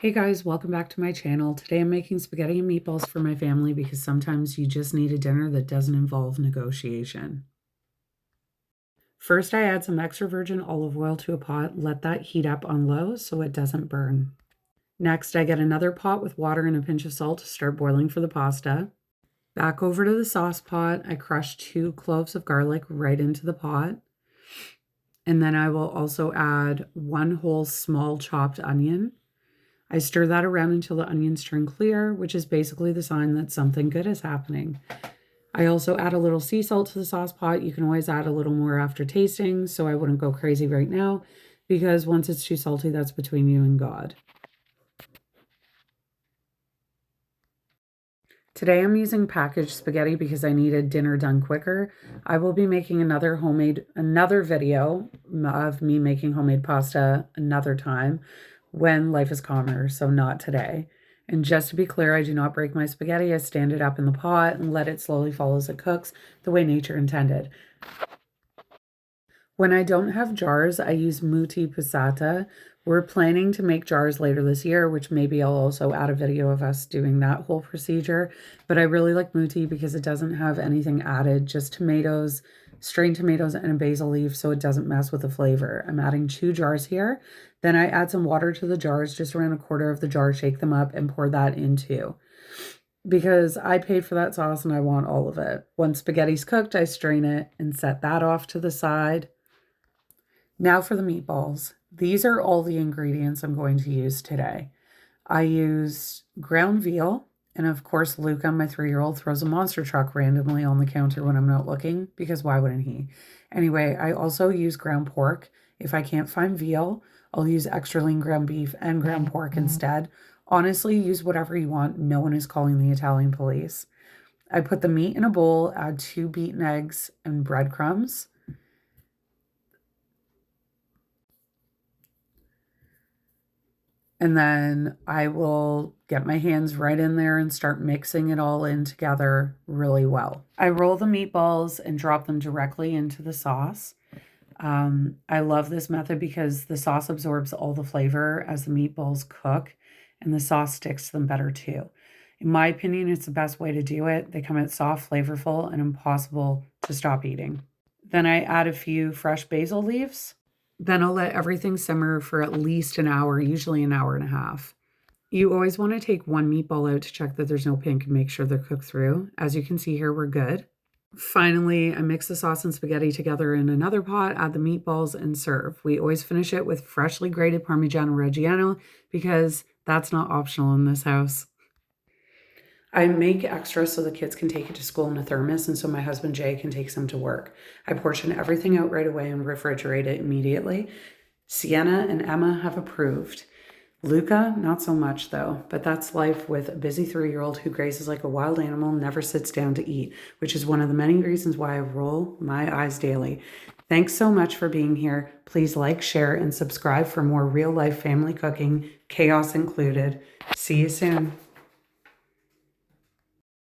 Hey guys, welcome back to my channel. Today I'm making spaghetti and meatballs for my family because sometimes you just need a dinner that doesn't involve negotiation. First, I add some extra virgin olive oil to a pot, let that heat up on low so it doesn't burn. Next, I get another pot with water and a pinch of salt to start boiling for the pasta. Back over to the sauce pot, I crush 2 cloves of garlic right into the pot. And then I will also add 1 whole small chopped onion. I stir that around until the onions turn clear, which is basically the sign that something good is happening. I also add a little sea salt to the sauce pot. You can always add a little more after tasting, so I wouldn't go crazy right now because once it's too salty, that's between you and God. Today I'm using packaged spaghetti because I needed dinner done quicker. I will be making another video of me making homemade pasta another time when life is calmer, so not today. And just to be clear, I do not break my spaghetti. I stand it up in the pot and let it slowly fall as it cooks, the way nature intended. When I don't have jars, I use muti passata. We're planning to make jars later this year, which maybe I'll also add a video of us doing that whole procedure. But I really like muti because it doesn't have anything added, just tomatoes, strained tomatoes, and a basil leaf, so it doesn't mess with the flavor. I'm adding 2 jars here. Then I add some water to the jars, just around 1/4 of the jar, shake them up, and pour that into. Because I paid for that sauce and I want all of it. Once spaghetti's cooked, I strain it and set that off to the side. Now for the meatballs. These are all the ingredients I'm going to use today. I use ground veal, and of course Luca, my 3-year-old, throws a monster truck randomly on the counter when I'm not looking, because why wouldn't he? Anyway, I also use ground pork. If I can't find veal, I'll use extra lean ground beef and ground pork instead. Honestly, use whatever you want. No one is calling the Italian police. I put the meat in a bowl, add 2 beaten eggs and breadcrumbs. And then I will get my hands right in there and start mixing it all in together really well. I roll the meatballs and drop them directly into the sauce. I love this method because the sauce absorbs all the flavor as the meatballs cook, and the sauce sticks to them better too. In my opinion, it's the best way to do it. They come out soft, flavorful, and impossible to stop eating. Then I add a few fresh basil leaves. Then I'll let everything simmer for at least an hour, usually an hour and a half. You always want to take 1 meatball out to check that there's no pink and make sure they're cooked through. As you can see here, we're good. Finally, I mix the sauce and spaghetti together in another pot, add the meatballs, and serve. We always finish it with freshly grated Parmigiano Reggiano because that's not optional in this house. I make extra so the kids can take it to school in a thermos, and so my husband Jay can take some to work. I portion everything out right away and refrigerate it immediately. Sienna and Emma have approved. Luca, not so much though, but that's life with a busy 3-year-old who grazes like a wild animal, never sits down to eat, which is one of the many reasons why I roll my eyes daily. Thanks so much for being here. Please like, share, and subscribe for more real life family cooking, chaos included. See you soon.